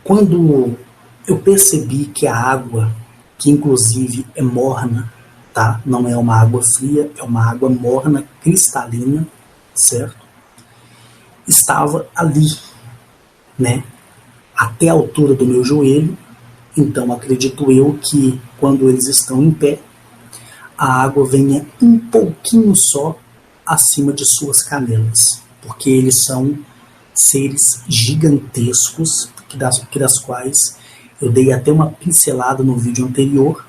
Quando eu percebi que a água, que inclusive é morna, tá? Não é uma água fria, é uma água morna, cristalina, certo? Estava ali, né? Até a altura do meu joelho. Então acredito eu que quando eles estão em pé, a água venha um pouquinho só acima de suas canelas, porque eles são seres gigantescos, que das quais eu dei até uma pincelada no vídeo anterior,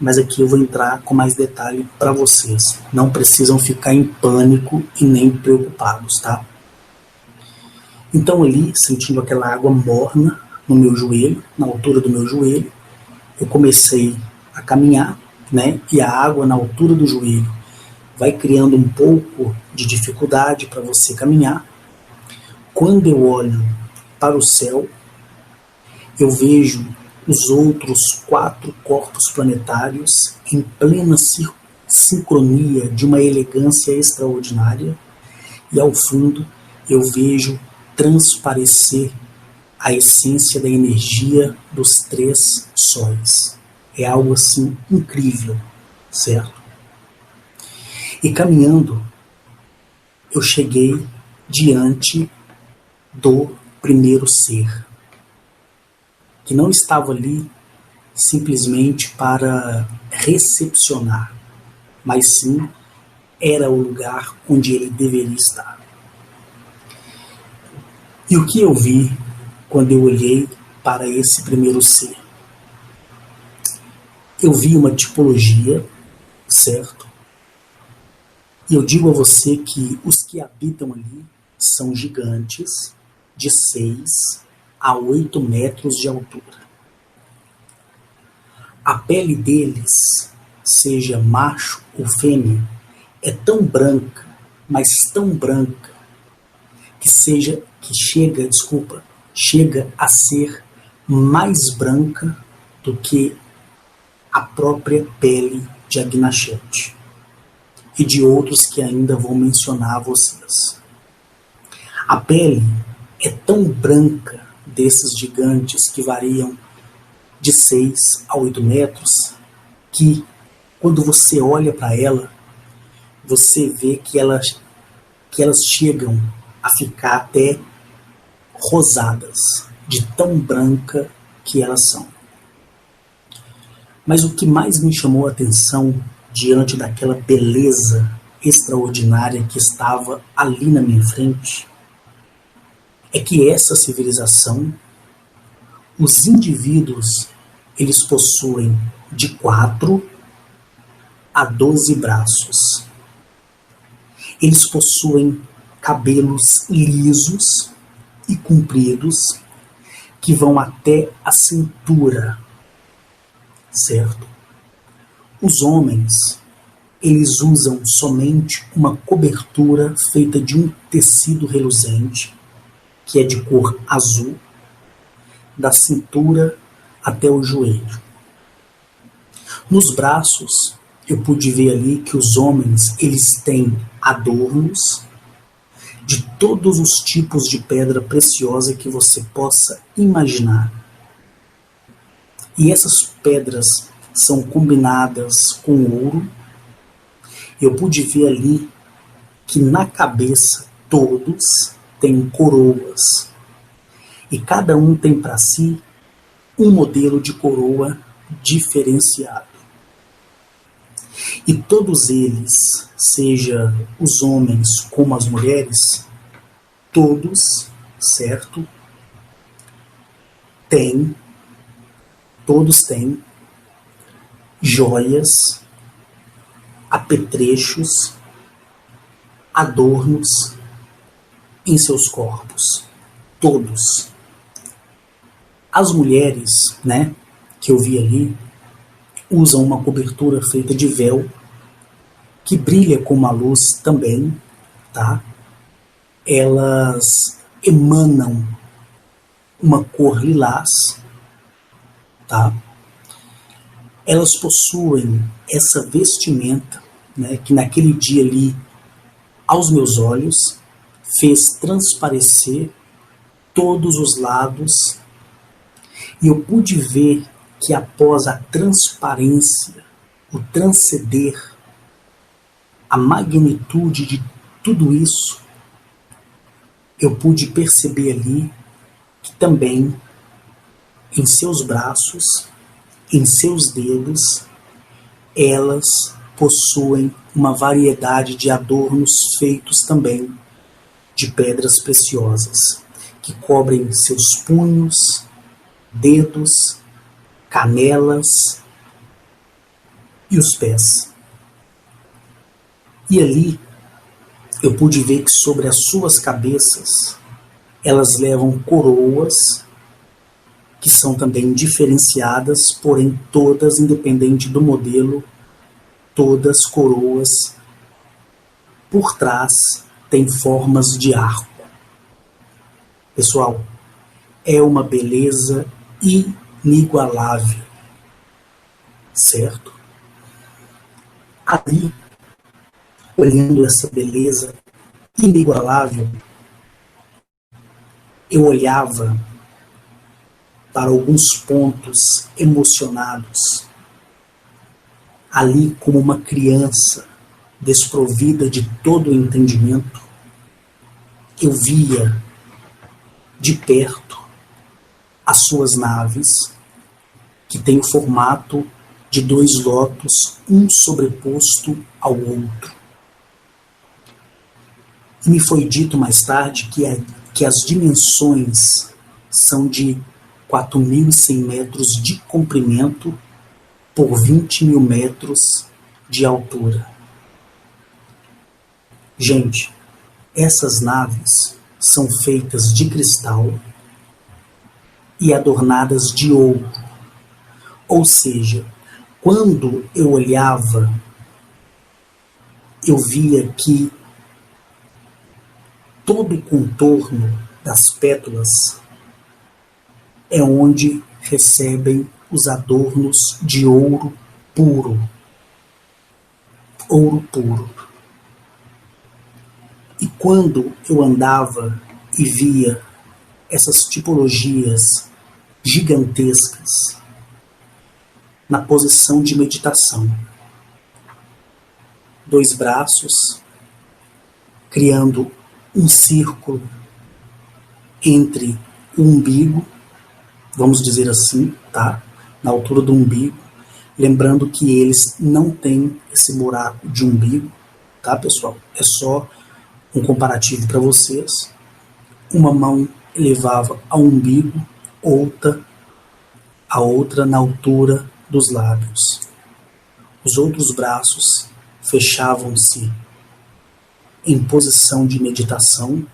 mas aqui eu vou entrar com mais detalhe para vocês. Não precisam ficar em pânico e nem preocupados, tá? Então ali, sentindo aquela água morna no meu joelho, na altura do meu joelho, eu comecei a caminhar, né? E a água na altura do joelho vai criando um pouco de dificuldade para você caminhar. Quando eu olho para o céu, eu vejo os outros 4 corpos planetários em plena sincronia de uma elegância extraordinária, e ao fundo eu vejo transparecer a essência da energia dos 3 sóis. É algo assim incrível, certo? E caminhando, eu cheguei diante do primeiro ser, que não estava ali simplesmente para recepcionar, mas sim era o lugar onde ele deveria estar. E o que eu vi quando eu olhei para esse primeiro ser? Eu vi uma tipologia, certo? E eu digo a você que os que habitam ali são gigantes de 6 a 8 metros de altura. A pele deles, seja macho ou fêmea, é tão branca, mas tão branca, chega a ser mais branca do que a própria pele de Agni-Shet e de outros que ainda vou mencionar a vocês. A pele é tão branca desses gigantes que variam de 6 a 8 metros que quando você olha para ela, você vê que elas chegam a ficar até rosadas, de tão branca que elas são. Mas o que mais me chamou a atenção diante daquela beleza extraordinária que estava ali na minha frente é que essa civilização, os indivíduos, eles possuem de 4 a 12 braços. Eles possuem cabelos lisos e compridos que vão até a cintura, certo? Os homens, eles usam somente uma cobertura feita de um tecido reluzente, que é de cor azul, da cintura até o joelho. Nos braços, eu pude ver ali que os homens, eles têm adornos de todos os tipos de pedra preciosa que você possa imaginar. E essas pedras são combinadas com ouro. Eu pude ver ali que na cabeça todos têm coroas. E cada um tem para si um modelo de coroa diferenciado. E todos eles, seja os homens como as mulheres, todos, certo? Todos têm joias, apetrechos, adornos em seus corpos. Todos. As mulheres, né, que eu vi ali, usam uma cobertura feita de véu, que brilha com uma luz também, tá? Elas emanam uma cor lilás, tá? Elas possuem essa vestimenta, né, que naquele dia ali, aos meus olhos, fez transparecer todos os lados E eu pude ver que após a transparência, o transcender, a magnitude de tudo isso, eu pude perceber ali que também em seus braços, em seus dedos, elas possuem uma variedade de adornos feitos também de pedras preciosas, que cobrem seus punhos, dedos, canelas e os pés. E ali eu pude ver que sobre as suas cabeças elas levam coroas que são também diferenciadas, porém todas, independente do modelo, todas coroas por trás têm formas de arco. Pessoal, é uma beleza inigualável, certo? Ali, olhando essa beleza inigualável, eu olhava para alguns pontos emocionados, ali como uma criança desprovida de todo o entendimento. Eu via de perto as suas naves, que têm o formato de dois lótus, um sobreposto ao outro. E me foi dito mais tarde que as dimensões são de 4.100 metros de comprimento por 20.000 metros de altura. Gente, essas naves são feitas de cristal e adornadas de ouro. Ou seja, quando eu olhava, eu via que todo o contorno das pétalas é onde recebem os adornos de ouro puro. Ouro puro. E quando eu andava e via essas tipologias gigantescas na posição de meditação, dois braços, criando um círculo entre o umbigo, vamos dizer assim, tá? Na altura do umbigo, lembrando que eles não têm esse buraco de umbigo, tá, pessoal? É só um comparativo para vocês. Uma mão elevava ao umbigo, a outra na altura dos lábios. Os outros braços fechavam-se em posição de meditação.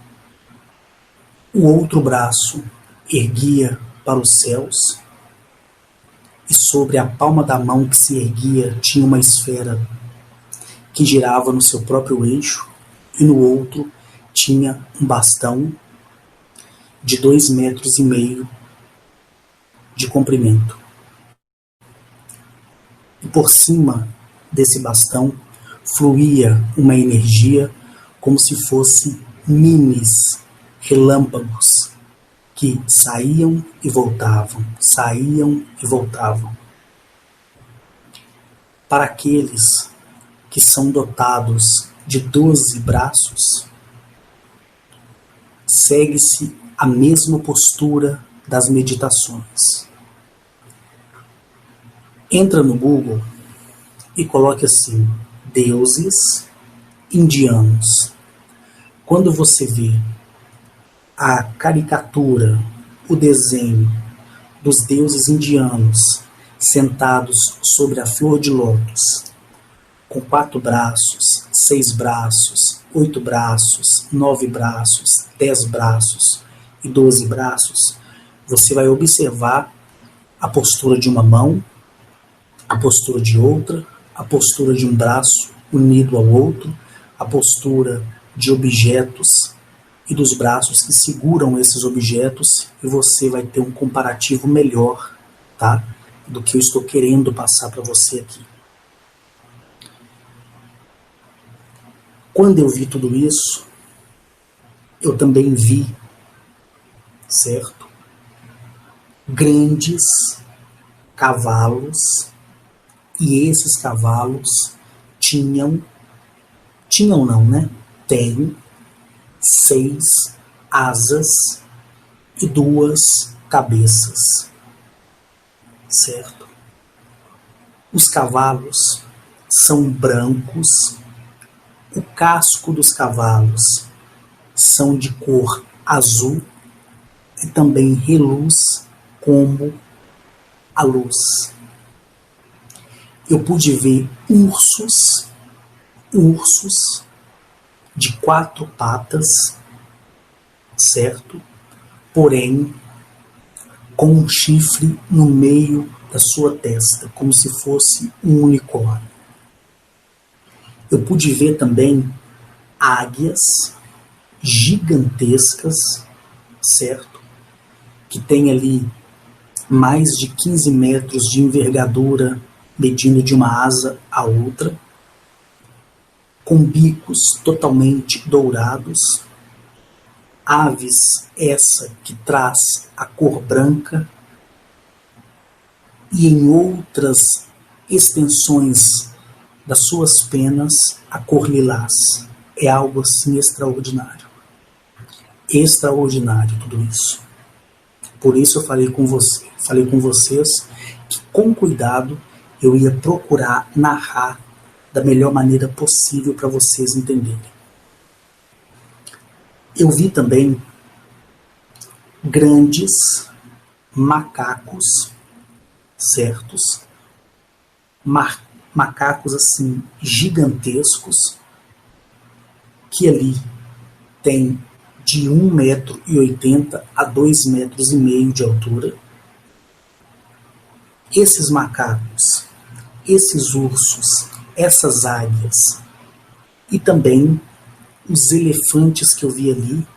O outro braço erguia para os céus, e sobre a palma da mão que se erguia tinha uma esfera que girava no seu próprio eixo, e no outro tinha um bastão de 2,5 metros de comprimento. E por cima desse bastão fluía uma energia como se fosse minis relâmpagos que saíam e voltavam, saíam e voltavam. Para aqueles que são dotados de 12 braços, segue-se a mesma postura das meditações. Entra no Google e coloque assim: deuses indianos. Quando você vê a caricatura, o desenho dos deuses indianos sentados sobre a flor de lótus, com 4 braços, 6 braços, 8 braços, 9 braços, 10 braços e 12 braços, você vai observar a postura de uma mão, a postura de outra, a postura de um braço unido ao outro, a postura de objetos e dos braços que seguram esses objetos, e você vai ter um comparativo melhor, tá? Do que eu estou querendo passar para você aqui. Quando eu vi tudo isso, eu também vi, certo? grandes cavalos, e esses cavalos tinham não, né? Tem 6 asas e 2 cabeças, certo? Os cavalos são brancos, o casco dos cavalos são de cor azul e também reluz como a luz. Eu pude ver ursos de 4 patas, certo? Porém, com um chifre no meio da sua testa, como se fosse um unicórnio. Eu pude ver também águias gigantescas, certo? Que tem ali mais de 15 metros de envergadura, medindo de uma asa a outra, com bicos totalmente dourados, aves essa que traz a cor branca, e em outras extensões das suas penas a cor lilás. É algo assim extraordinário. Extraordinário tudo isso. Por isso eu falei com vocês que com cuidado eu ia procurar narrar da melhor maneira possível para vocês entenderem. Eu vi também grandes macacos, certos? Macacos assim gigantescos, que ali tem de 1,80 m a 2,5 metros de altura. Esses macacos, esses ursos, essas águias e também os elefantes que eu vi ali,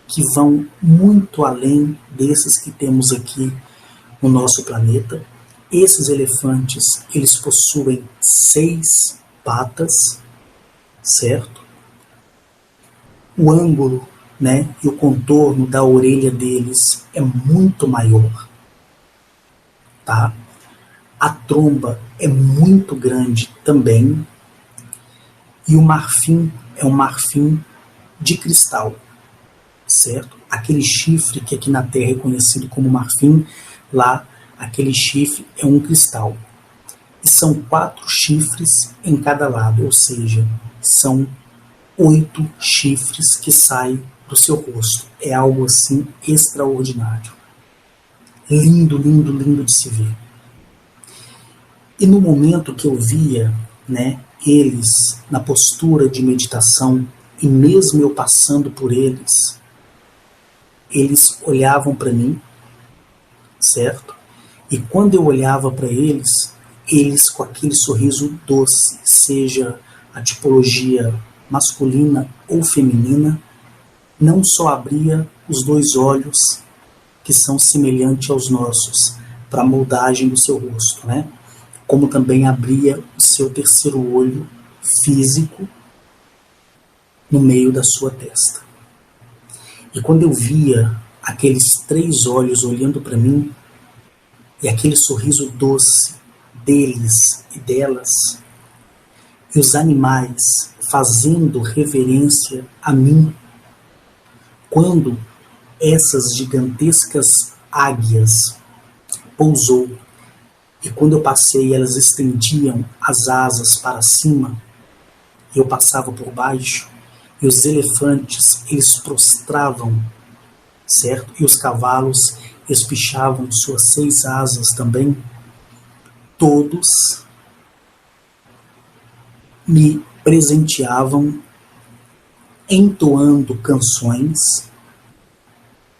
que vão muito além desses que temos aqui no nosso planeta. Esses elefantes, eles possuem 6 patas, certo? O ângulo, né, e o contorno da orelha deles é muito maior, tá? A tromba é muito grande também, e o marfim é um marfim de cristal, certo? Aquele chifre que aqui na Terra é conhecido como marfim, lá aquele chifre é um cristal. E são 4 chifres em cada lado, ou seja, são 8 chifres que saem do seu rosto. É algo assim extraordinário. Lindo, lindo, lindo de se ver. E no momento que eu via, né, eles na postura de meditação, e mesmo eu passando por eles, eles olhavam para mim, certo? E quando eu olhava para eles, eles com aquele sorriso doce, seja a tipologia masculina ou feminina, não só abria os 2 olhos, que são semelhantes aos nossos, para a moldagem do seu rosto, né? Como também abria o seu terceiro olho físico no meio da sua testa. E quando eu via aqueles 3 olhos olhando para mim, e aquele sorriso doce deles e delas, e os animais fazendo reverência a mim, quando essas gigantescas águias pousou, e quando eu passei, elas estendiam as asas para cima, e eu passava por baixo, e os elefantes, eles prostravam, certo? E os cavalos espichavam suas 6 asas também. Todos me presenteavam entoando canções,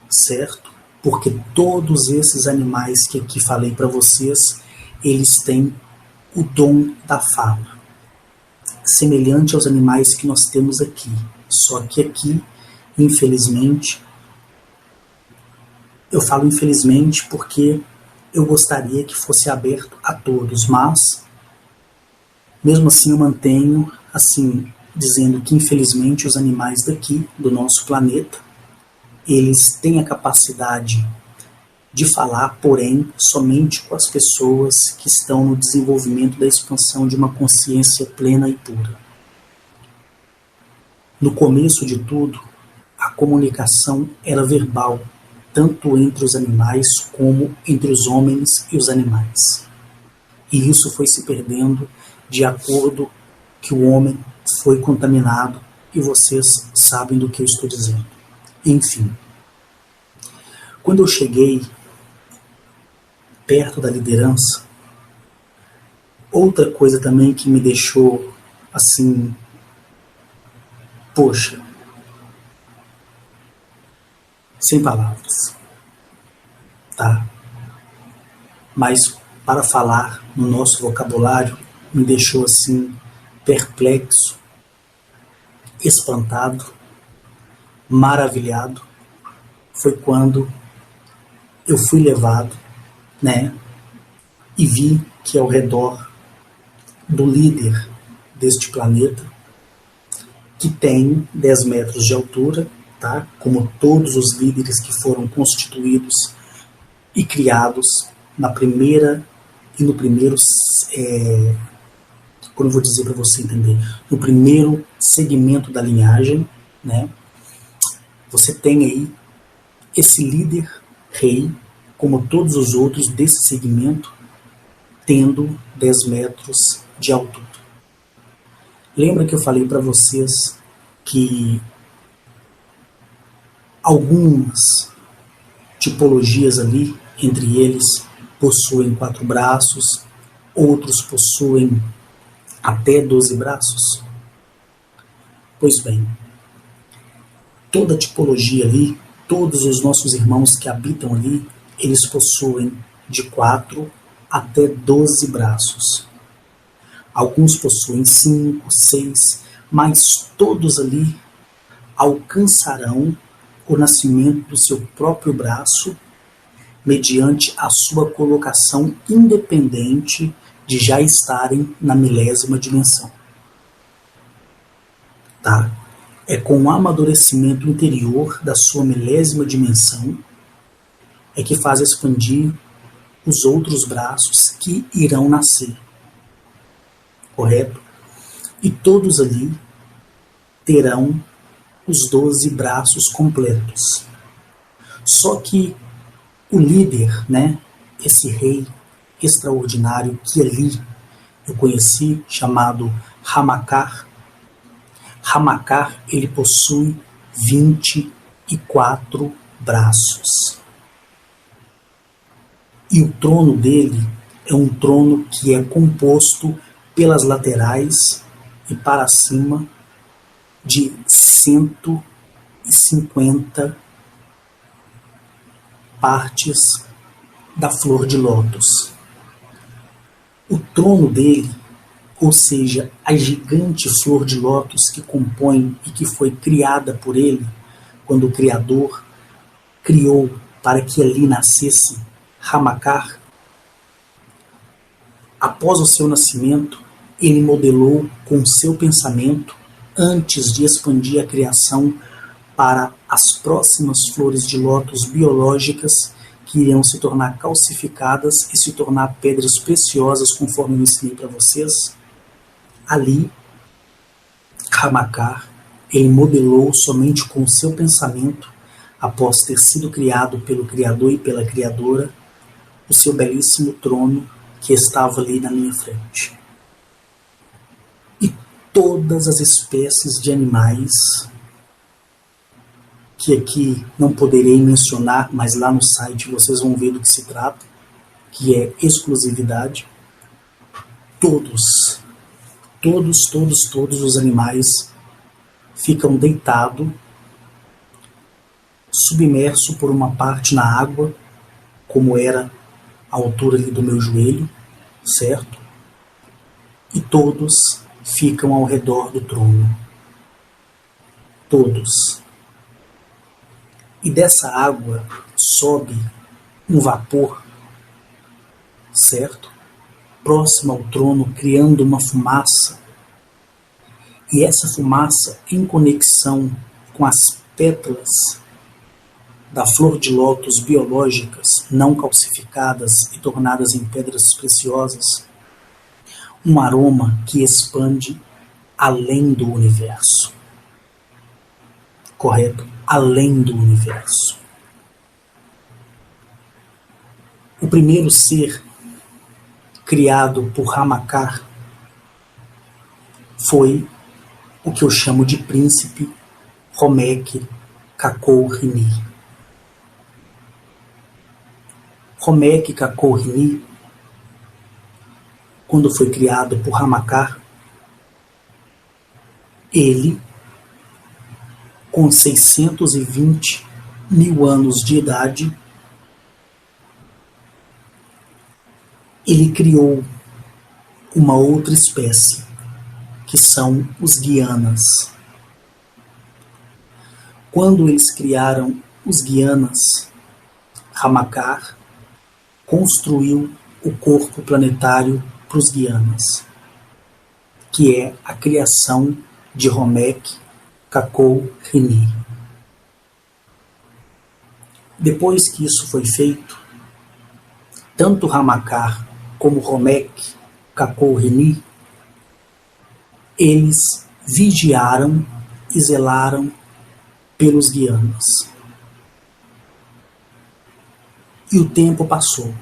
certo? Porque todos esses animais que aqui falei para vocês, eles têm o dom da fala, semelhante aos animais que nós temos aqui. Só que aqui, infelizmente, eu falo infelizmente porque eu gostaria que fosse aberto a todos, mas mesmo assim eu mantenho assim, dizendo que infelizmente os animais daqui, do nosso planeta, eles têm a capacidade de falar, porém, somente com as pessoas que estão no desenvolvimento da expansão de uma consciência plena e pura. No começo de tudo, a comunicação era verbal, tanto entre os animais como entre os homens e os animais. E isso foi se perdendo de acordo que o homem foi contaminado, e vocês sabem do que eu estou dizendo. Enfim, quando eu cheguei perto da liderança, outra coisa também que me deixou assim, poxa, sem palavras, tá? Mas para falar no nosso vocabulário, me deixou assim, perplexo, espantado, maravilhado, foi quando eu fui levado, né, e vi que ao redor do líder deste planeta, que tem 10 metros de altura, tá? Como todos os líderes que foram constituídos e criados na primeira e no primeiro, como eu vou dizer para você entender, no primeiro segmento da linhagem, né? Você tem aí esse líder rei, como todos os outros desse segmento, tendo 10 metros de altura. Lembra que eu falei para vocês que algumas tipologias ali, entre eles, possuem 4 braços, outros possuem até 12 braços? Pois bem, toda tipologia ali, todos os nossos irmãos que habitam ali, eles possuem de 4 até 12 braços. Alguns possuem 5, 6, mas todos ali alcançarão o nascimento do seu próprio braço mediante a sua colocação independente de já estarem na milésima dimensão. Tá? É com o amadurecimento interior da sua milésima dimensão é que faz expandir os outros braços que irão nascer. Correto? E todos ali terão os 12 braços completos. Só que o líder, né, esse rei extraordinário que ali eu conheci, chamado Ramakar, ele possui 24 braços. E o trono dele é um trono que é composto pelas laterais e para cima de 150 partes da flor de lótus. O trono dele, ou seja, a gigante flor de lótus que compõe e que foi criada por ele, quando o Criador criou para que ali nascesse Ramakar, após o seu nascimento, ele modelou com seu pensamento antes de expandir a criação para as próximas flores de lótus biológicas que iriam se tornar calcificadas e se tornar pedras preciosas, conforme eu ensinei para vocês. Ali, Ramakar, ele modelou somente com o seu pensamento, após ter sido criado pelo Criador e pela Criadora, o seu belíssimo trono que estava ali na minha frente. E todas as espécies de animais, que aqui não poderei mencionar, mas lá no site vocês vão ver do que se trata, que é exclusividade, todos os animais ficam deitados, submerso por uma parte na água, como era a altura ali do meu joelho, certo? E todos ficam ao redor do trono. Todos. E dessa água sobe um vapor, certo? Próximo ao trono, criando uma fumaça. E essa fumaça, em conexão com as pétalas da flor de lótus biológicas não calcificadas e tornadas em pedras preciosas, um aroma que expande além do universo. Correto? Além do universo. O primeiro ser criado por Ramakar foi o que eu chamo de príncipe Homek Kakou Rini. Homek Kakou Rini, quando foi criado por Ramakar, ele, com 620 mil anos de idade, ele criou uma outra espécie, que são os Guianas. Quando eles criaram os Guianas, Ramakar construiu o corpo planetário para os Guianas, que é a criação de Homek Kakou Rini. Depois que isso foi feito, tanto Ramakar como Homek Kakou Rini, eles vigiaram e zelaram pelos Guianas. E o tempo passou.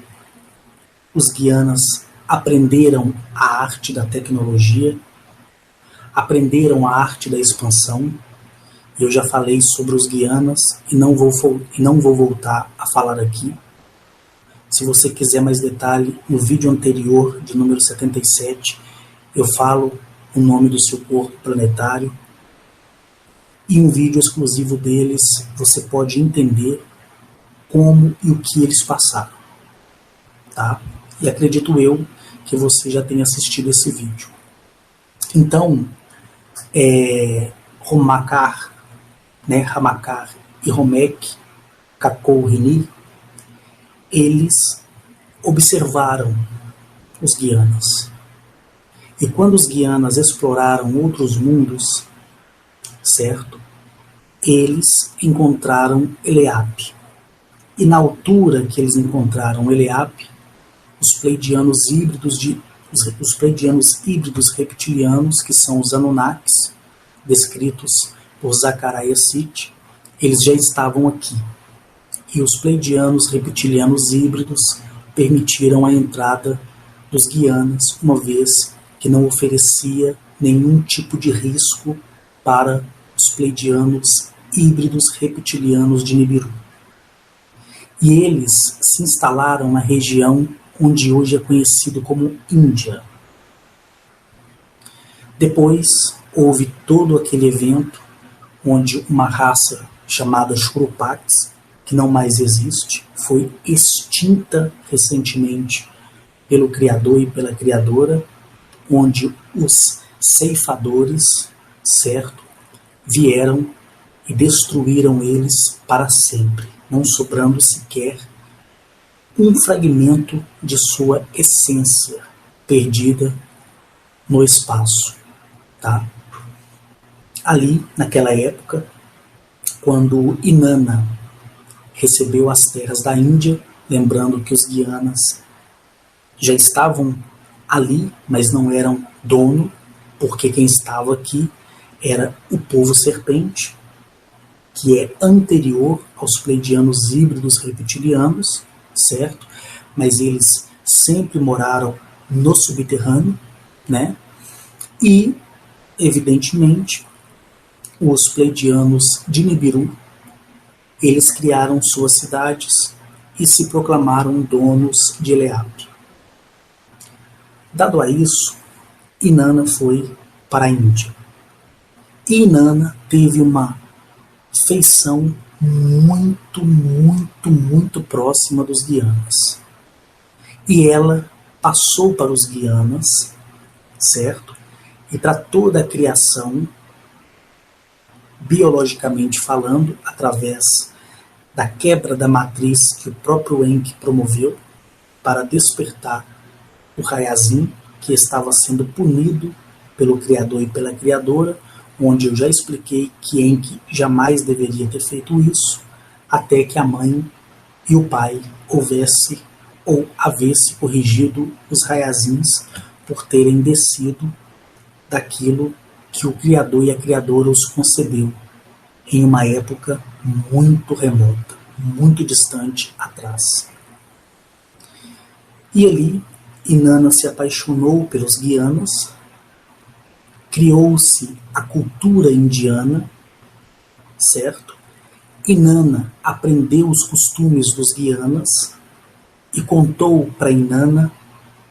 Os Guianas aprenderam a arte da tecnologia, aprenderam a arte da expansão. Eu já falei sobre os Guianas e não vou voltar a falar aqui. Se você quiser mais detalhe, no vídeo anterior, de número 77, eu falo o nome do seu corpo planetário. E um vídeo exclusivo deles, você pode entender como e o que eles passaram. Tá? E acredito eu que você já tenha assistido esse vídeo. Então, Ramakar e Homek Kakou Rini, eles observaram os Guianas. E quando os Guianas exploraram outros mundos, certo? Eles encontraram Eleap. E na altura que eles encontraram Eleap, os pleidianos híbridos reptilianos, que são os Anunnakis, descritos por Zecharia Sitchin, eles já estavam aqui. E os pleidianos reptilianos híbridos permitiram a entrada dos Guianas, uma vez que não oferecia nenhum tipo de risco para os pleidianos híbridos reptilianos de Nibiru. E eles se instalaram na região onde hoje é conhecido como Índia. Depois houve todo aquele evento onde uma raça chamada Shurupaks, que não mais existe, foi extinta recentemente pelo Criador e pela Criadora, onde os ceifadores, certo, vieram e destruíram eles para sempre, não sobrando sequer um fragmento de sua essência perdida no espaço. Tá? Ali, naquela época, quando Inanna recebeu as terras da Índia, lembrando que os Guianas já estavam ali, mas não eram dono, porque quem estava aqui era o povo serpente, que é anterior aos pleidianos híbridos reptilianos, certo? Mas eles sempre moraram no subterrâneo, né? E, evidentemente, os pleidianos de Nibiru, eles criaram suas cidades e se proclamaram donos de Eleap. Dado a isso, Inanna foi para a Índia. E Inanna teve uma feição muito próxima dos Guianas. E ela passou para os Guianas, certo? E para toda a criação, biologicamente falando, através da quebra da matriz que o próprio Enki promoveu para despertar o Hayazin, que estava sendo punido pelo Criador e pela Criadora, onde eu já expliquei que Enki jamais deveria ter feito isso, até que a mãe e o pai havesse corrigido os Raiazins por terem descido daquilo que o Criador e a Criadora os concedeu em uma época muito remota, muito distante atrás. E ali, Inanna se apaixonou pelos Guianas, criou-se a cultura indiana, certo? Inanna aprendeu os costumes dos Guianas e contou para Inanna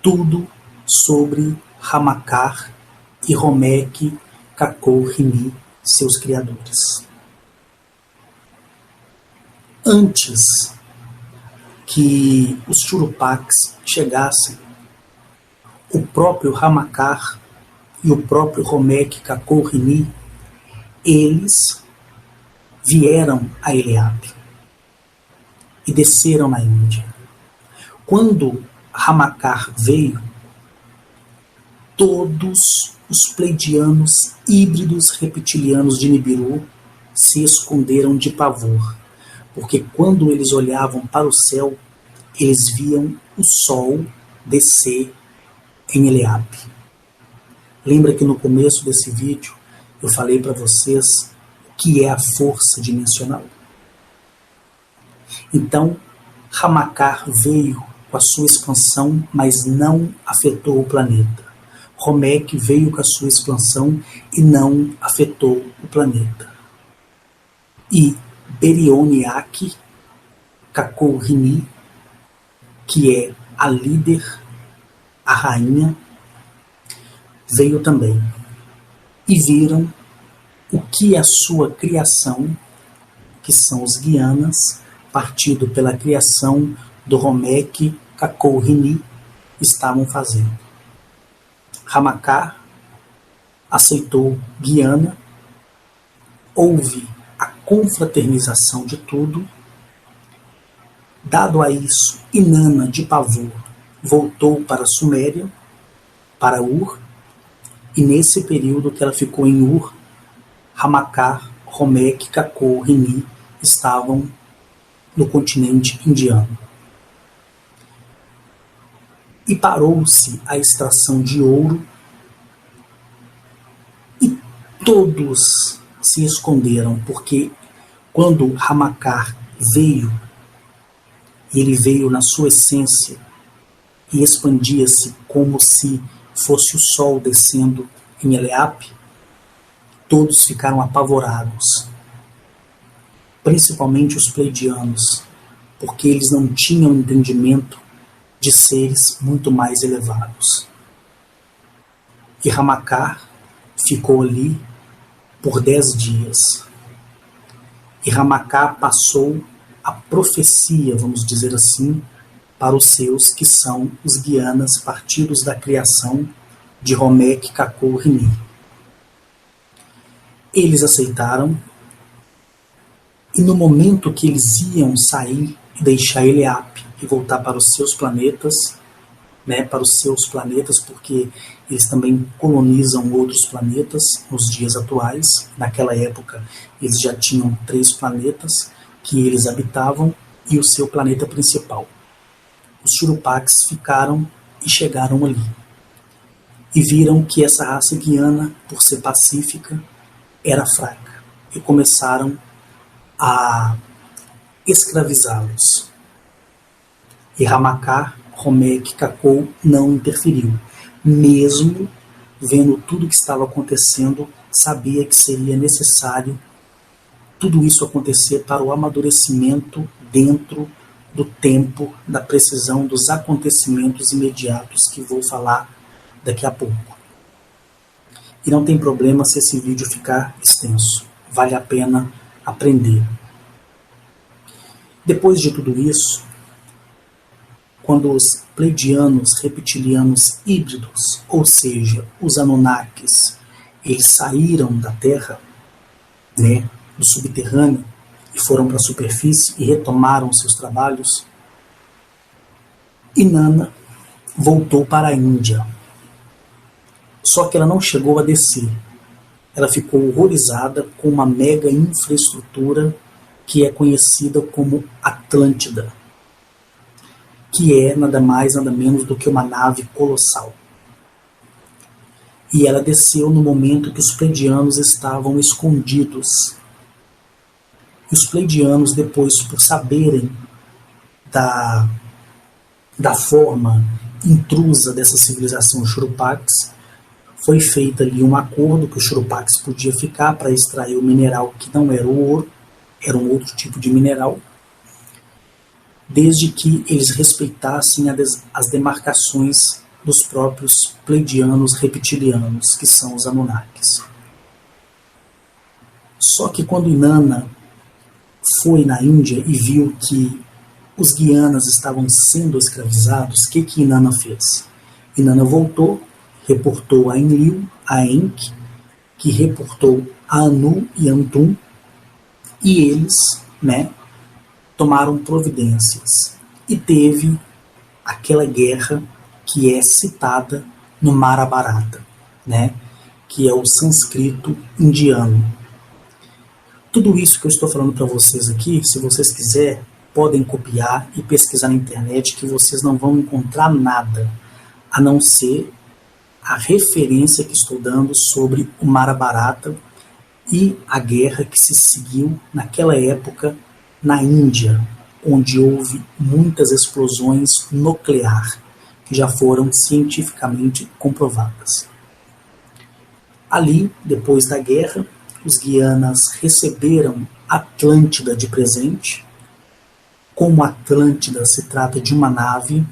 tudo sobre Ramakar e Homek Kakor-Rini, seus criadores. Antes que os Churupaques chegassem, o próprio Ramakar e o próprio Homek Kakor-Rini, eles vieram a Eliape e desceram na Índia. Quando Ramakar veio, todos os pleidianos híbridos reptilianos de Nibiru se esconderam de pavor, porque quando eles olhavam para o céu, eles viam o sol descer em Eliape. Lembra que no começo desse vídeo eu falei para vocês o que é a força dimensional? Então, Ramakar veio com a sua expansão, mas não afetou o planeta. Homek veio com a sua expansão e não afetou o planeta. E Berioniak Kakor-Rini, que é a líder, a rainha, veio também. E viram o que a sua criação, que são os Guianas, partido pela criação do Homek Kakor-Rini, estavam fazendo. Ramakar aceitou Guiana, houve a confraternização de tudo. Dado a isso, Inanna, de pavor, voltou para a Suméria, para Ur, e nesse período que ela ficou em Ur, Ramakar, Homek Kakor-Rini estavam no continente indiano. E parou-se a extração de ouro e todos se esconderam, porque quando Ramakar veio, ele veio na sua essência e expandia-se como se fosse o sol descendo em Eliape, todos ficaram apavorados, principalmente os pleidianos, porque eles não tinham entendimento de seres muito mais elevados. E Ramakar ficou ali por 10 dias. E Ramakar passou a profecia, vamos dizer assim, para os seus, que são os Guianas, partidos da criação de Homek Kakor-Rini. Eles aceitaram, e no momento que eles iam sair e deixar Eliape e voltar para os seus planetas, porque eles também colonizam outros planetas nos dias atuais. Naquela época, eles já tinham 3 planetas que eles habitavam e o seu planeta principal. Os Churupaques ficaram e chegaram ali. E viram que essa raça guiana, por ser pacífica, era fraca. E começaram a escravizá-los. E Ramakar, Homek Kakor não interferiu. Mesmo vendo tudo o que estava acontecendo, sabia que seria necessário tudo isso acontecer para o amadurecimento dentro do tempo, da precisão dos acontecimentos imediatos que vou falar daqui a pouco. E não tem problema se esse vídeo ficar extenso. Vale a pena aprender. Depois de tudo isso, quando os pleidianos reptilianos híbridos, ou seja, os Anunnakis, eles saíram da Terra, do subterrâneo, e foram para a superfície e retomaram seus trabalhos, Inanna voltou para a Índia. Só que ela não chegou a descer. Ela ficou horrorizada com uma mega infraestrutura que é conhecida como Atlântida, que é nada mais, nada menos do que uma nave colossal. E ela desceu no momento que os pleidianos estavam escondidos. E os pleidianos, depois, por saberem da forma intrusa dessa civilização Churupax, foi feito ali um acordo que o Churupax podia ficar para extrair o mineral que não era o ouro, era um outro tipo de mineral, desde que eles respeitassem as demarcações dos próprios pleidianos reptilianos, que são os Anunnakis. Só que quando Inanna foi na Índia e viu que os guianas estavam sendo escravizados, o que Inanna fez? Inanna voltou, reportou a Enlil, a Enki, que reportou a Anu e Antum, e eles, tomaram providências. E teve aquela guerra que é citada no Mahabharata, que é o sânscrito indiano. Tudo isso que eu estou falando para vocês aqui, se vocês quiserem, podem copiar e pesquisar na internet, que vocês não vão encontrar nada, a não ser a referência que estou dando sobre o Mahabharata e a guerra que se seguiu naquela época na Índia, onde houve muitas explosões nucleares, que já foram cientificamente comprovadas. Ali, depois da guerra, os guianas receberam Atlântida de presente. Como Atlântida se trata de uma nave,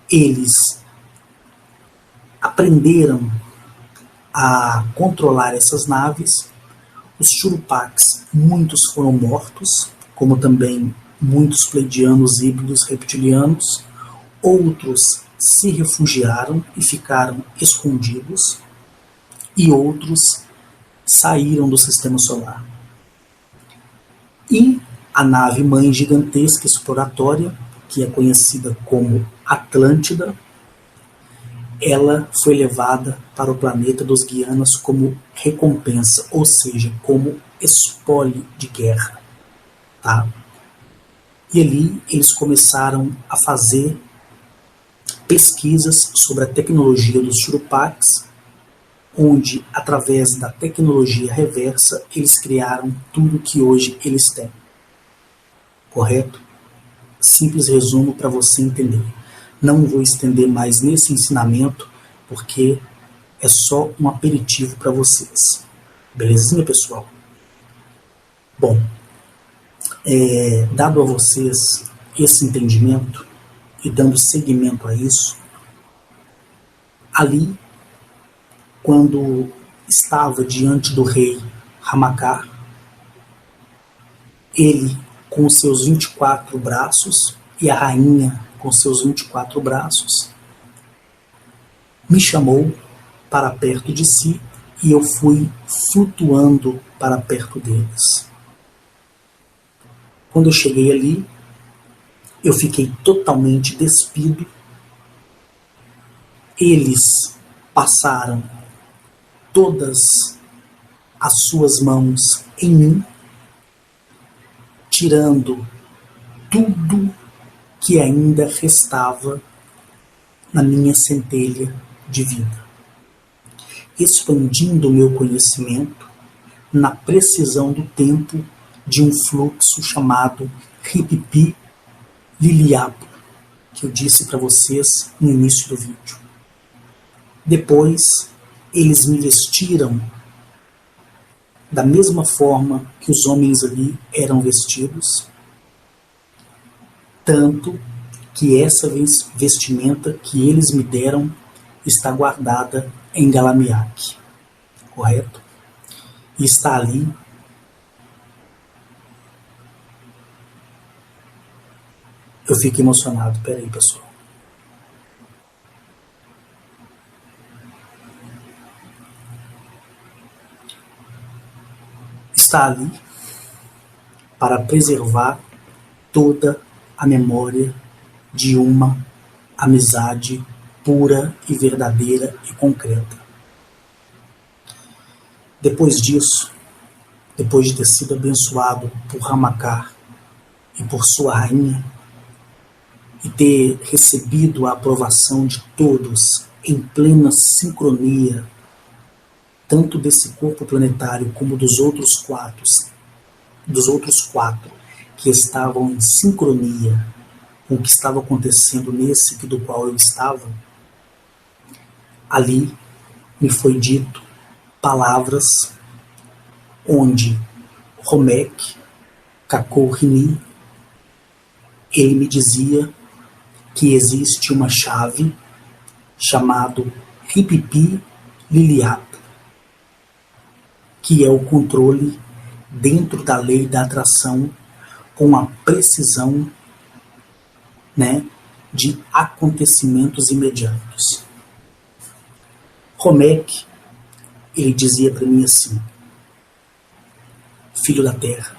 eles aprenderam a controlar essas naves. Os Churupax, muitos foram mortos, como também muitos pleidianos híbridos reptilianos. Outros se refugiaram e ficaram escondidos, e outros saíram do sistema solar. E a nave mãe gigantesca exploratória, que é conhecida como Atlântida, ela foi levada para o planeta dos Guianas como recompensa, ou seja, como espólio de guerra. Tá? E ali eles começaram a fazer pesquisas sobre a tecnologia dos Churupax, onde, através da tecnologia reversa, eles criaram tudo que hoje eles têm. Correto? Simples resumo para você entender. Não vou estender mais nesse ensinamento, porque é só um aperitivo para vocês. Belezinha, pessoal? Bom, dado a vocês esse entendimento e dando seguimento a isso, ali, quando estava diante do rei Ramakar, ele com seus 24 braços e a rainha com seus 24 braços, me chamou para perto de si e eu fui flutuando para perto deles. Quando eu cheguei ali, eu fiquei totalmente despido. Eles passaram todas as suas mãos em mim, tirando tudo que ainda restava na minha centelha de vida, expandindo o meu conhecimento na precisão do tempo de um fluxo chamado Ripipi Liliapo, que eu disse para vocês no início do vídeo. Depois, eles me vestiram da mesma forma que os homens ali eram vestidos, tanto que essa vestimenta que eles me deram está guardada em Galamiak, correto? E está ali eu fico emocionado. Peraí, pessoal. Está ali para preservar toda a memória de uma amizade pura e verdadeira e concreta. Depois disso, depois de ter sido abençoado por Ramakar e por sua rainha, e ter recebido a aprovação de todos em plena sincronia, tanto desse corpo planetário como dos outros quatro que estavam em sincronia com o que estava acontecendo nesse do qual eu estava, ali me foi dito palavras onde Romek Kakorini, ele me dizia que existe uma chave chamado Ripipi Liliat, que é o controle dentro da lei da atração com a precisão, de acontecimentos imediatos. Romek, ele dizia para mim assim: filho da terra,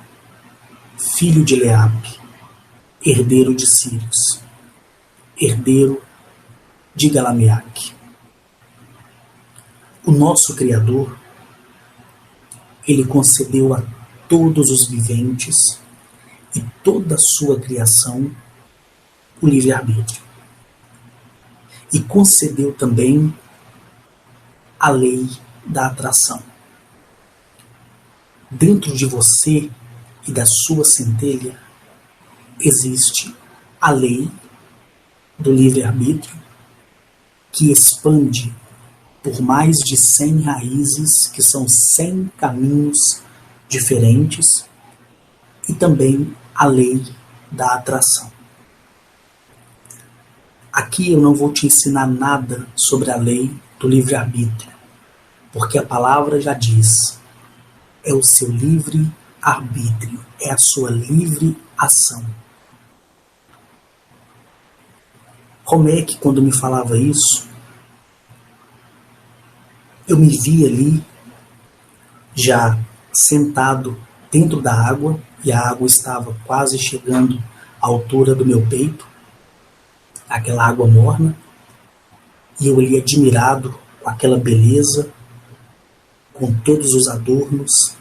filho de Leab, herdeiro de Sírios, herdeiro de Galameac. O nosso Criador, ele concedeu a todos os viventes e toda a sua criação o livre-arbítrio. E concedeu também a lei da atração. Dentro de você e da sua centelha existe a lei do livre-arbítrio, que expande por mais de 100 raízes, que são 100 caminhos diferentes, e também a lei da atração. Aqui eu não vou te ensinar nada sobre a lei do livre-arbítrio, porque a palavra já diz, é o seu livre-arbítrio, é a sua livre ação. Romek, quando me falava isso, eu me vi ali, já sentado dentro da água, e a água estava quase chegando à altura do meu peito, aquela água morna, e eu ali admirado com aquela beleza, com todos os adornos,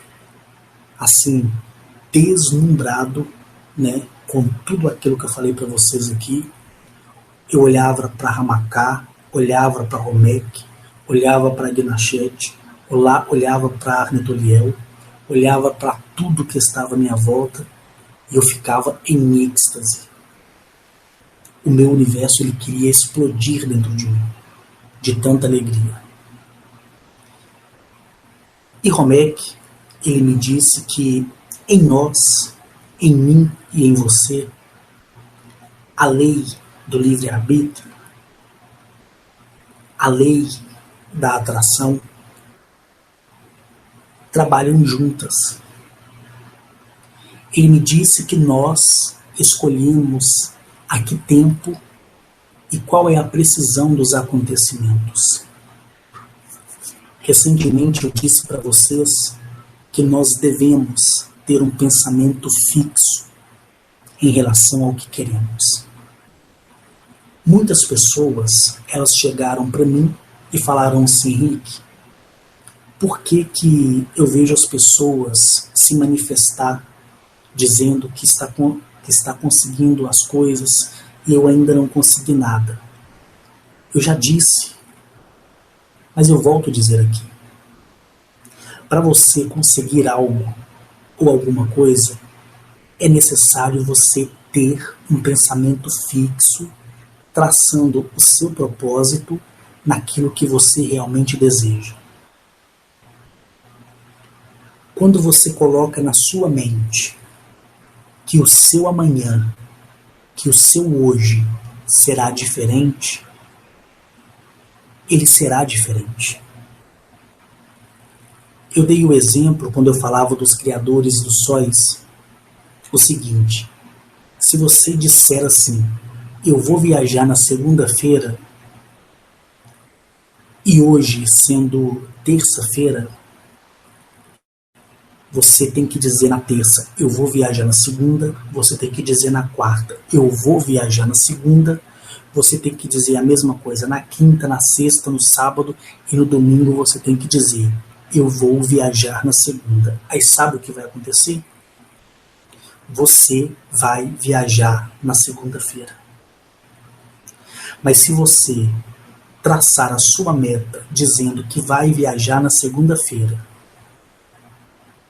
assim, deslumbrado, com tudo aquilo que eu falei para vocês aqui. Eu olhava para Ramakar, olhava para Romek, olhava para Gnachet, olhava para Arnetoliel, olhava para tudo que estava à minha volta, e eu ficava em êxtase. O meu universo, ele queria explodir dentro de mim, de tanta alegria. E Romek, ele me disse que em nós, em mim e em você, a lei do livre-arbítrio, a lei da atração, trabalham juntas. Ele me disse que nós escolhemos a que tempo e qual é a precisão dos acontecimentos. Recentemente eu disse para vocês que nós devemos ter um pensamento fixo em relação ao que queremos. Muitas pessoas, elas chegaram para mim e falaram assim: Henrique, por que eu vejo as pessoas se manifestar dizendo que está conseguindo as coisas e eu ainda não consegui nada? Eu já disse, mas eu volto a dizer aqui. Para você conseguir algo ou alguma coisa, é necessário você ter um pensamento fixo, traçando o seu propósito naquilo que você realmente deseja. Quando você coloca na sua mente que o seu amanhã, que o seu hoje será diferente, ele será diferente. Eu dei o exemplo, quando eu falava dos criadores dos sóis, o seguinte: se você disser assim, eu vou viajar na segunda-feira, e hoje, sendo terça-feira, você tem que dizer na terça, eu vou viajar na segunda, você tem que dizer na quarta, eu vou viajar na segunda, você tem que dizer a mesma coisa na quinta, na sexta, no sábado, e no domingo você tem que dizer, eu vou viajar na segunda. Aí sabe o que vai acontecer? Você vai viajar na segunda-feira. Mas se você traçar a sua meta dizendo que vai viajar na segunda-feira,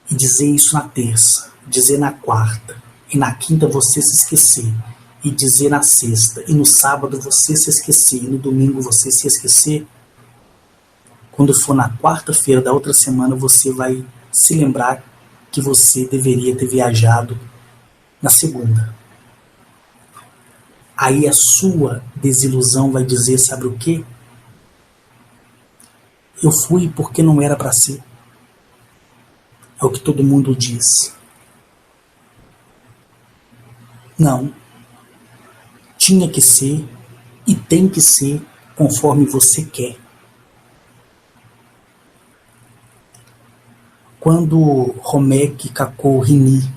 e dizer isso na terça, dizer na quarta, e na quinta você se esquecer, e dizer na sexta, e no sábado você se esquecer, e no domingo você se esquecer, quando for na quarta-feira da outra semana você vai se lembrar que você deveria ter viajado na segunda. Aí a sua desilusão vai dizer, sabe o quê? Eu fui porque não era para ser. É o que todo mundo diz. Não. Tinha que ser e tem que ser conforme você quer. Quando Rhomeck Kaku Rini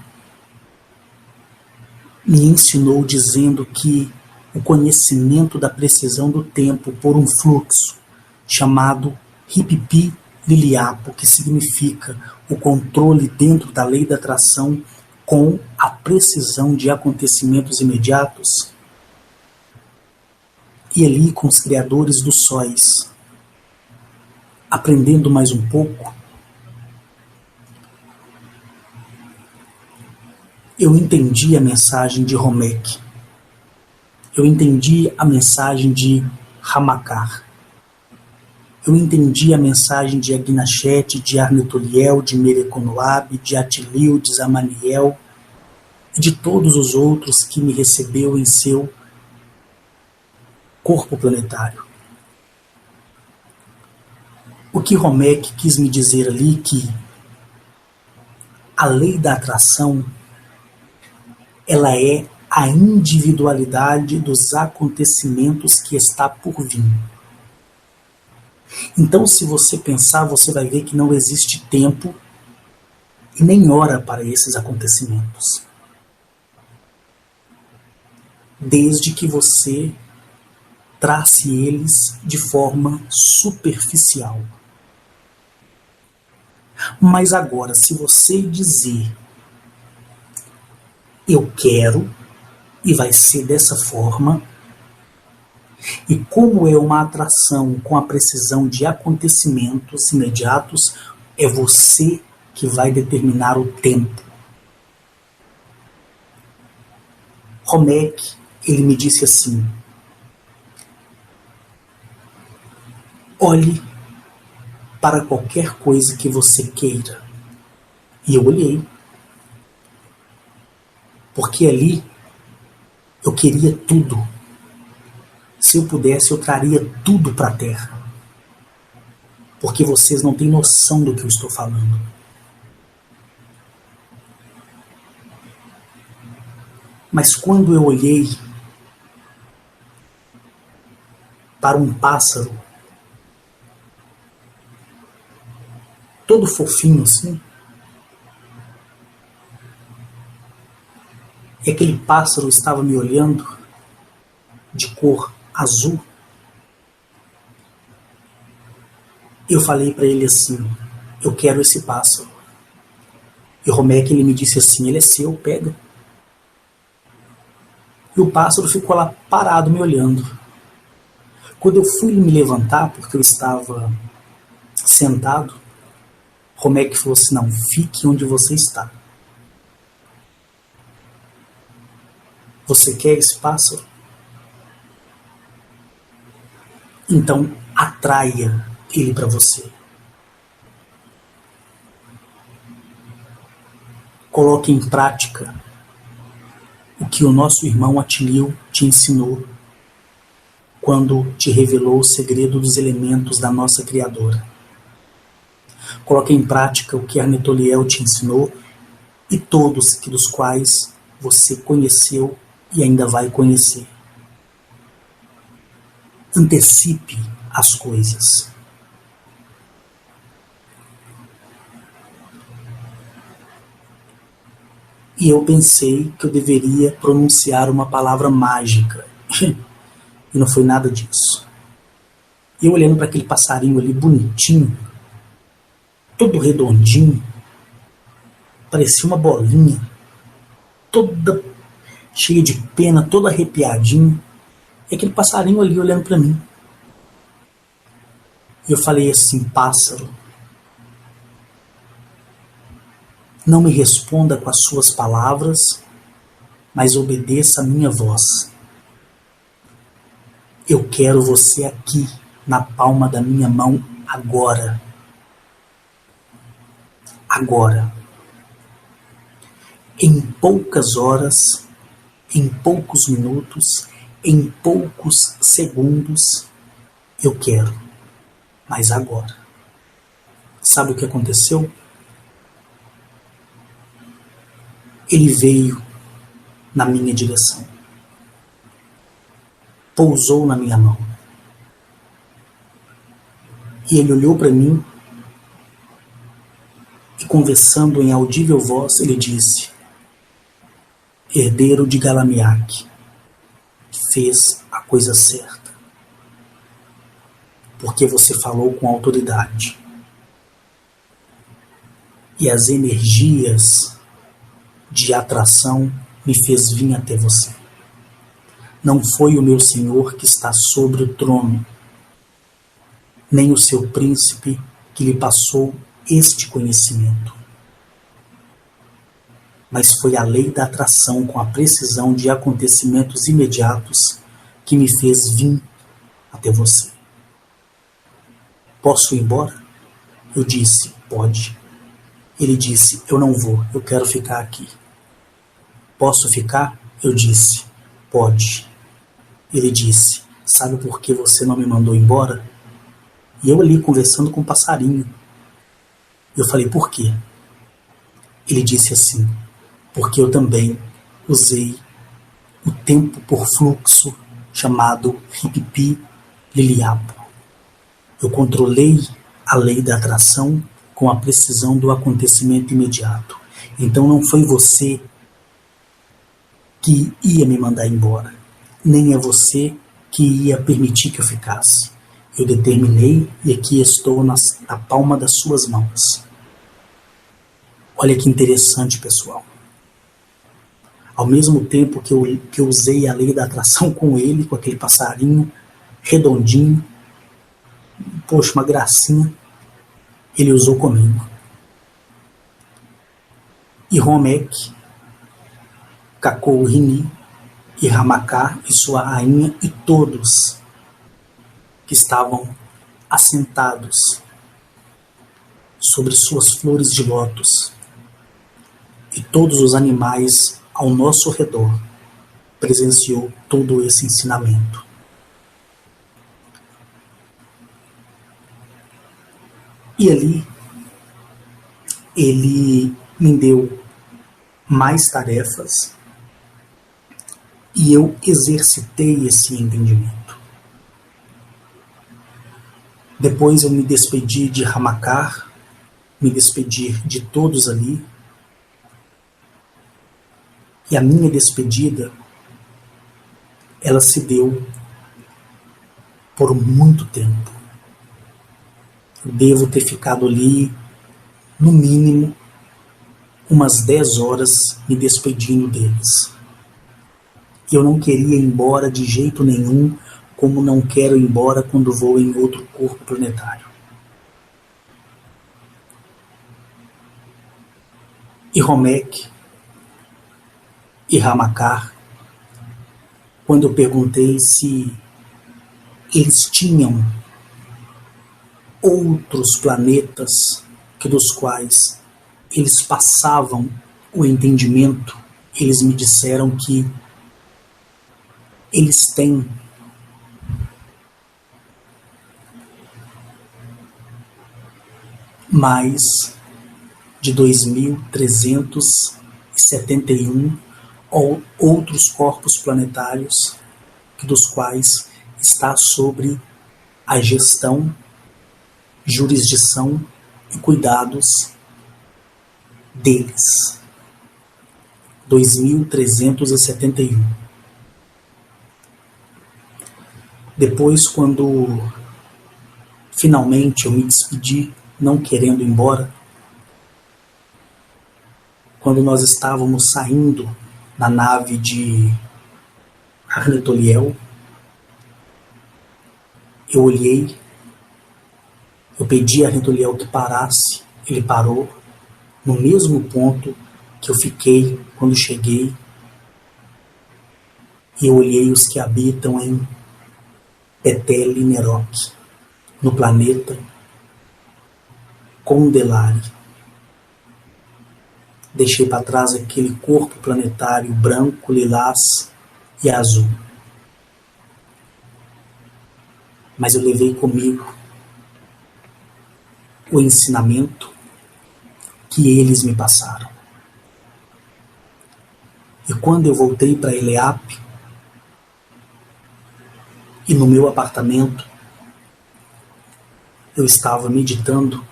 me ensinou dizendo que o conhecimento da precisão do tempo por um fluxo chamado Hipipi Liliapo, que significa o controle dentro da lei da atração com a precisão de acontecimentos imediatos, e ali com os criadores dos sóis, aprendendo mais um pouco, eu entendi a mensagem de Rhomeck, eu entendi a mensagem de Ramakar, eu entendi a mensagem de Agnachet, de Arnetoliel, de Merekonoab, de Atilil, de Zamaniel e de todos os outros que me recebeu em seu corpo planetário. O que Rhomeck quis me dizer ali que a lei da atração ela é a individualidade dos acontecimentos que está por vir. Então, se você pensar, você vai ver que não existe tempo e nem hora para esses acontecimentos. Desde que você trace eles de forma superficial. Mas agora, se você dizer eu quero e vai ser dessa forma, e como é uma atração com a precisão de acontecimentos imediatos, é você que vai determinar o tempo. Rhomeck, ele me disse assim: olhe para qualquer coisa que você queira. E eu olhei. Porque ali eu queria tudo. Se eu pudesse, eu traria tudo para a Terra. Porque vocês não têm noção do que eu estou falando. Mas quando eu olhei para um pássaro, todo fofinho assim, e aquele pássaro estava me olhando de cor azul, eu falei para ele assim: eu quero esse pássaro. E Rhomeck, ele me disse assim: ele é seu, pega. E o pássaro ficou lá parado me olhando. Quando eu fui me levantar, porque eu estava sentado, Rhomeck falou assim: não, fique onde você está. Você quer esse pássaro? Então atraia ele para você. Coloque em prática o que o nosso irmão Atilil te ensinou quando te revelou o segredo dos elementos da nossa Criadora. Coloque em prática o que Arnetoliel te ensinou e todos que dos quais você conheceu e ainda vai conhecer. Antecipe as coisas. E eu pensei que eu deveria pronunciar uma palavra mágica. E não foi nada disso. E eu olhando para aquele passarinho ali bonitinho, todo redondinho, parecia uma bolinha, toda cheia de pena, todo arrepiadinho, e aquele passarinho ali olhando para mim. E eu falei assim: pássaro, não me responda com as suas palavras, mas obedeça a minha voz. Eu quero você aqui, na palma da minha mão, agora. Agora. Em poucas horas, em poucos minutos, em poucos segundos, eu quero. Mas agora. Sabe o que aconteceu? Ele veio na minha direção. Pousou na minha mão. E ele olhou para mim e, conversando em audível voz, ele disse: herdeiro de Galamiak, fez a coisa certa, porque você falou com autoridade. E as energias de atração me fez vir até você. Não foi o meu Senhor que está sobre o trono, nem o seu príncipe que lhe passou este conhecimento. Mas foi a lei da atração com a precisão de acontecimentos imediatos que me fez vir até você. Posso ir embora? Eu disse: pode. Ele disse: eu não vou, eu quero ficar aqui. Posso ficar? Eu disse: pode. Ele disse: sabe por que você não me mandou embora? E eu ali conversando com o passarinho. Eu falei: por quê? Ele disse assim: porque eu também usei o tempo por fluxo chamado Hipipi Liliapo. Eu controlei a lei da atração com a precisão do acontecimento imediato. Então não foi você que ia me mandar embora, nem é você que ia permitir que eu ficasse. Eu determinei e aqui estou na palma das suas mãos. Olha que interessante, pessoal. Ao mesmo tempo que eu usei a lei da atração com ele, com aquele passarinho redondinho, poxa, uma gracinha, ele usou comigo. E Romek, Kakou Rini, e Ramakar e sua rainha e todos que estavam assentados sobre suas flores de lótus e todos os animais ao nosso redor presenciou todo esse ensinamento. E ali ele me deu mais tarefas e eu exercitei esse entendimento. Depois eu me despedi de Ramakar, me despedi de todos ali. E a minha despedida, ela se deu por muito tempo. Eu devo ter ficado ali, no mínimo, umas 10 horas me despedindo deles. Eu não queria ir embora de jeito nenhum, como não quero ir embora quando vou em outro corpo planetário. E Romek e Ramakar, quando eu perguntei se eles tinham outros planetas que dos quais eles passavam o entendimento, eles me disseram que eles têm mais de 2.371 ou outros corpos planetários que dos quais está sobre a gestão, jurisdição e cuidados deles. 2.371. Depois, quando finalmente eu me despedi não querendo ir embora. Quando nós estávamos saindo na nave de Arnetoliel, eu olhei, eu pedi a Arnetoliel que parasse, ele parou no mesmo ponto que eu fiquei quando cheguei, e eu olhei os que habitam em Petele Nerok, no planeta Condelari. Deixei para trás aquele corpo planetário branco, lilás e azul. Mas eu levei comigo o ensinamento que eles me passaram. E quando eu voltei para Eleap, e no meu apartamento, eu estava meditando,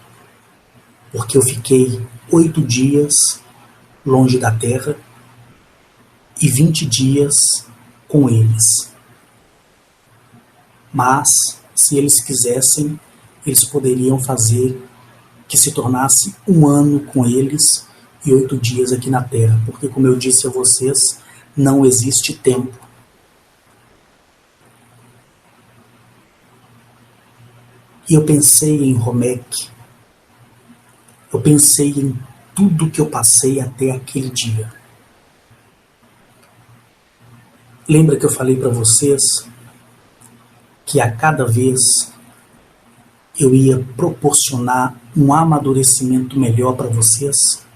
porque eu fiquei 8 dias longe da Terra e 20 dias com eles. Mas, se eles quisessem, eles poderiam fazer que se tornasse 1 ano com eles e 8 dias aqui na Terra, porque, como eu disse a vocês, não existe tempo. E eu pensei em Romek, eu pensei em tudo que eu passei até aquele dia. Lembra que eu falei para vocês que a cada vez eu ia proporcionar um amadurecimento melhor para vocês?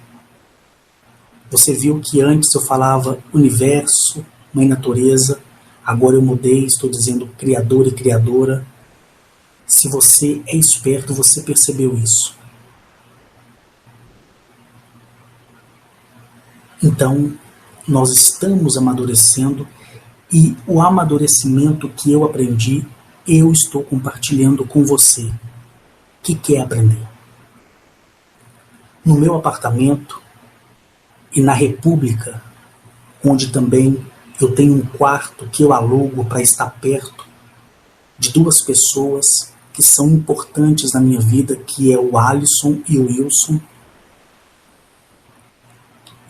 Você viu que antes eu falava universo, mãe natureza, agora eu mudei, estou dizendo criador e criadora. Se você é esperto, você percebeu isso. Então, nós estamos amadurecendo, e o amadurecimento que eu aprendi, eu estou compartilhando com você, que quer aprender. No meu apartamento e na República, onde também eu tenho um quarto que eu alugo para estar perto de 2 pessoas que são importantes na minha vida, que é o Alisson e o Wilson.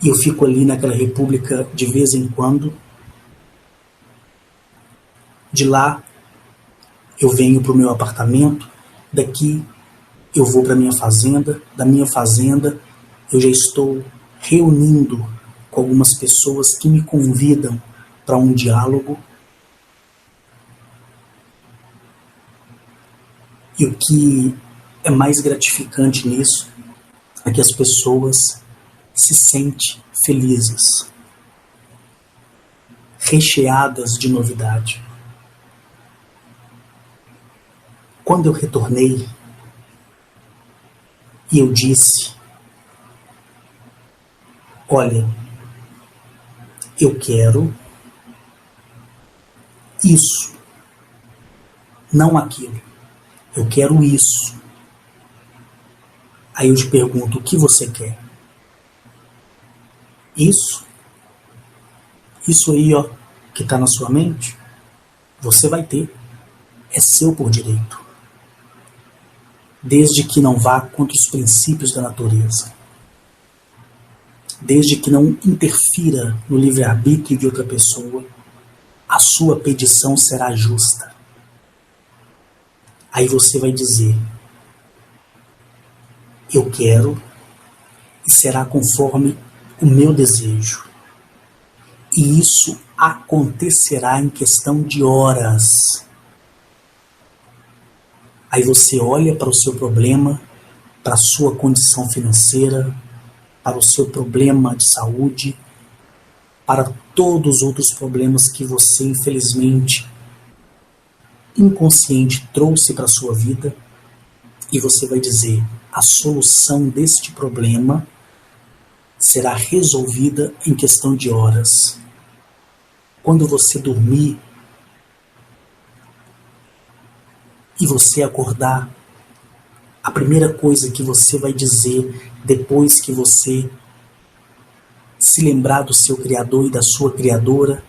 E eu fico ali naquela República de vez em quando. De lá, eu venho para o meu apartamento, daqui eu vou para a minha fazenda, da minha fazenda eu já estou reunindo com algumas pessoas que me convidam para um diálogo. E o que é mais gratificante nisso é que as pessoas se sentem felizes, recheadas de novidade. Quando eu retornei e eu disse, olha, eu quero isso, não aquilo. Eu quero isso. Aí eu te pergunto, o que você quer? Isso? Isso aí, ó, que está na sua mente, você vai ter. É seu por direito. Desde que não vá contra os princípios da natureza. Desde que não interfira no livre-arbítrio de outra pessoa, a sua petição será justa. Aí você vai dizer, eu quero, e será conforme o meu desejo. E isso acontecerá em questão de horas. Aí você olha para o seu problema, para a sua condição financeira, para o seu problema de saúde, para todos os outros problemas que você, infelizmente, inconsciente trouxe para a sua vida, e você vai dizer, a solução deste problema será resolvida em questão de horas. Quando você dormir e você acordar, a primeira coisa que você vai dizer depois que você se lembrar do seu Criador e da sua Criadora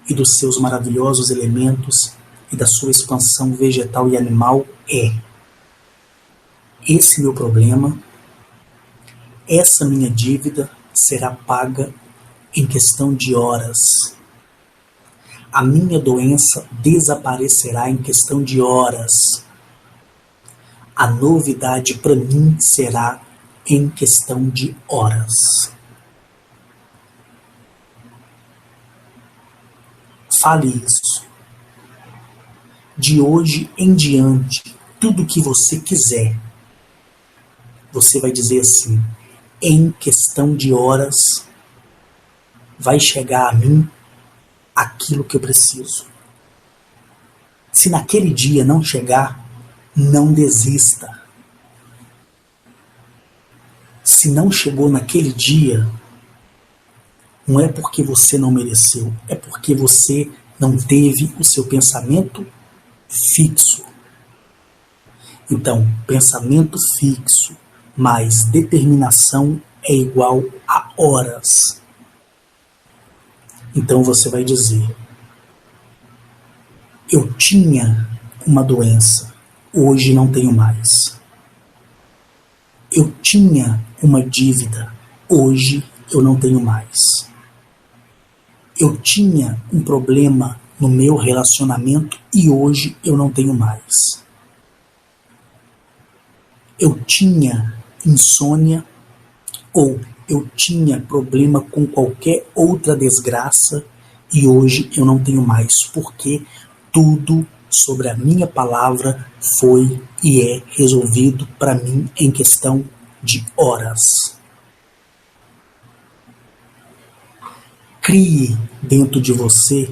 e dos seus maravilhosos elementos e da sua expansão vegetal e animal é: esse meu problema, essa minha dívida será paga em questão de horas. A minha doença desaparecerá em questão de horas. A novidade para mim será em questão de horas. Fale isso. De hoje em diante, tudo que você quiser, você vai dizer assim: em questão de horas, vai chegar a mim aquilo que eu preciso. Se naquele dia não chegar, não desista. Se não chegou naquele dia, não é porque você não mereceu, é porque você não teve o seu pensamento fixo. Então, pensamento fixo mais determinação é igual a horas. Então você vai dizer: eu tinha uma doença, hoje não tenho mais. Eu tinha uma dívida, hoje eu não tenho mais. Eu tinha um problema no meu relacionamento e hoje eu não tenho mais. Eu tinha insônia ou eu tinha problema com qualquer outra desgraça e hoje eu não tenho mais, porque tudo sobre a minha palavra foi e é resolvido para mim em questão de horas. Crie dentro de você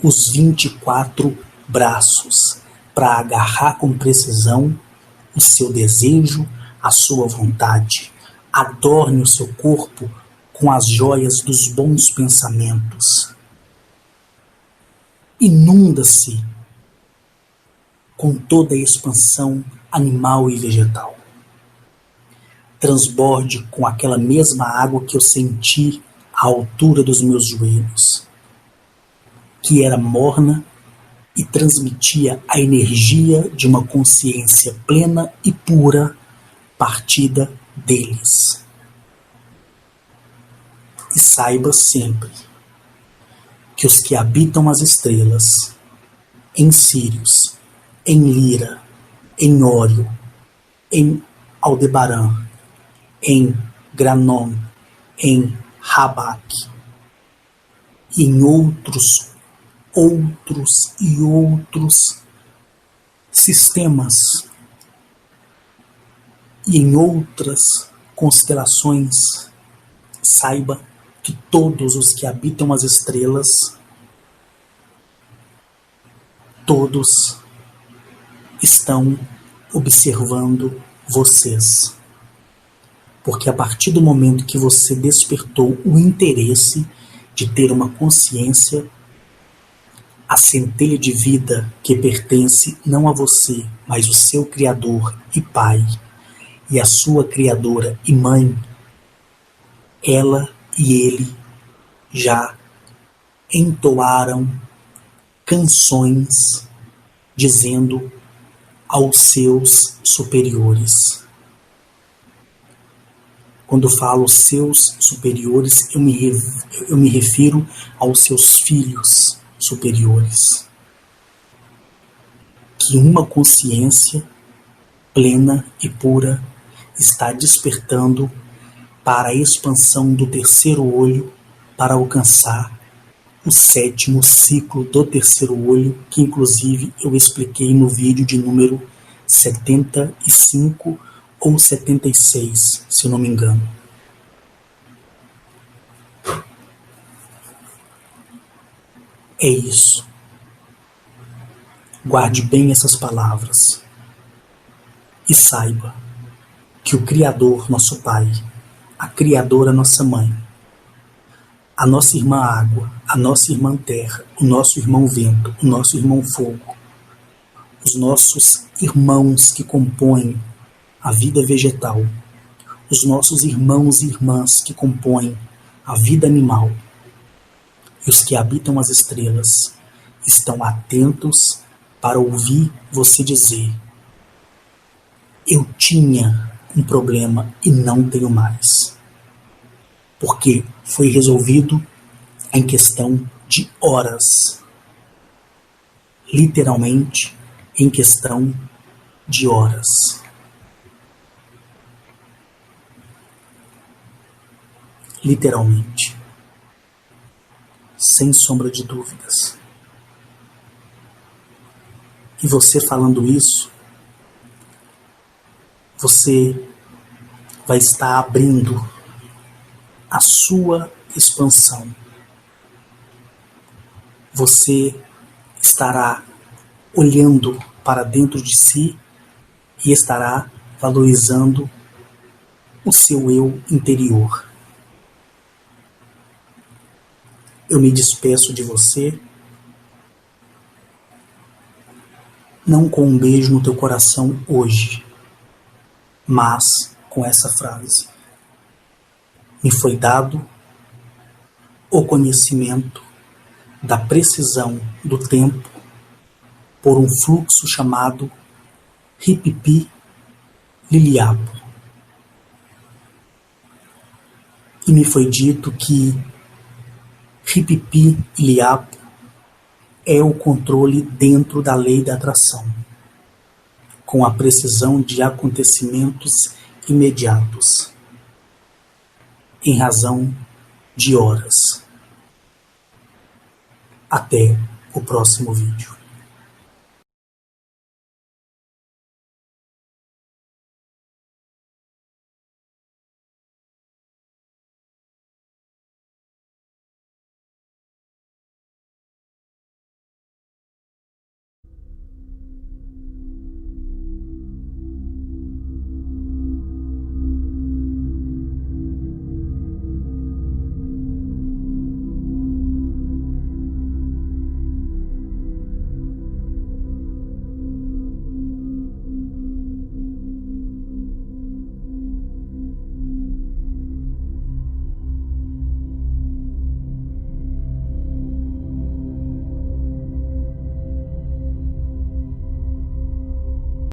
os 24 braços para agarrar com precisão o seu desejo, a sua vontade. Adorne o seu corpo com as joias dos bons pensamentos. Inunda-se com toda a expansão animal e vegetal. Transborde com aquela mesma água que eu senti à altura dos meus joelhos, que era morna e transmitia a energia de uma consciência plena e pura partida deles. E saiba sempre que os que habitam as estrelas, em Sírius, em Lira, em Ório, em Aldebaran, em Granon, em Rabaque, e em outros e outros sistemas e em outras constelações, saiba que todos os que habitam as estrelas, todos estão observando vocês. Porque a partir do momento que você despertou o interesse de ter uma consciência, a centelha de vida que pertence não a você, mas o seu Criador e Pai, e a sua Criadora e Mãe, ela e ele já entoaram canções dizendo aos seus superiores. Quando falo seus superiores, eu me refiro aos seus filhos superiores. Que uma consciência plena e pura está despertando para a expansão do terceiro olho para alcançar o 7º ciclo do terceiro olho, que inclusive eu expliquei no vídeo de número 75 ou 76, se eu não me engano. É isso. Guarde bem essas palavras e saiba que o Criador, nosso Pai, a Criadora, nossa Mãe, a nossa irmã Água, a nossa irmã Terra, o nosso irmão Vento, o nosso irmão Fogo, os nossos irmãos que compõem a vida vegetal, os nossos irmãos e irmãs que compõem a vida animal e os que habitam as estrelas estão atentos para ouvir você dizer: Eu tinha um problema e não tenho mais. Porque foi resolvido em questão de horas. Literalmente, em questão de horas. Literalmente. Sem sombra de dúvidas. E você falando isso, você vai estar abrindo a sua expansão. Você estará olhando para dentro de si e estará valorizando o seu eu interior. Eu me despeço de você, não com um beijo no teu coração hoje, mas com essa frase. Me foi dado o conhecimento da precisão do tempo por um fluxo chamado Hipipi Liliapo. E me foi dito que Hipipi Liliapo é o controle dentro da lei da atração, com a precisão de acontecimentos imediatos, em razão de horas. Até o próximo vídeo.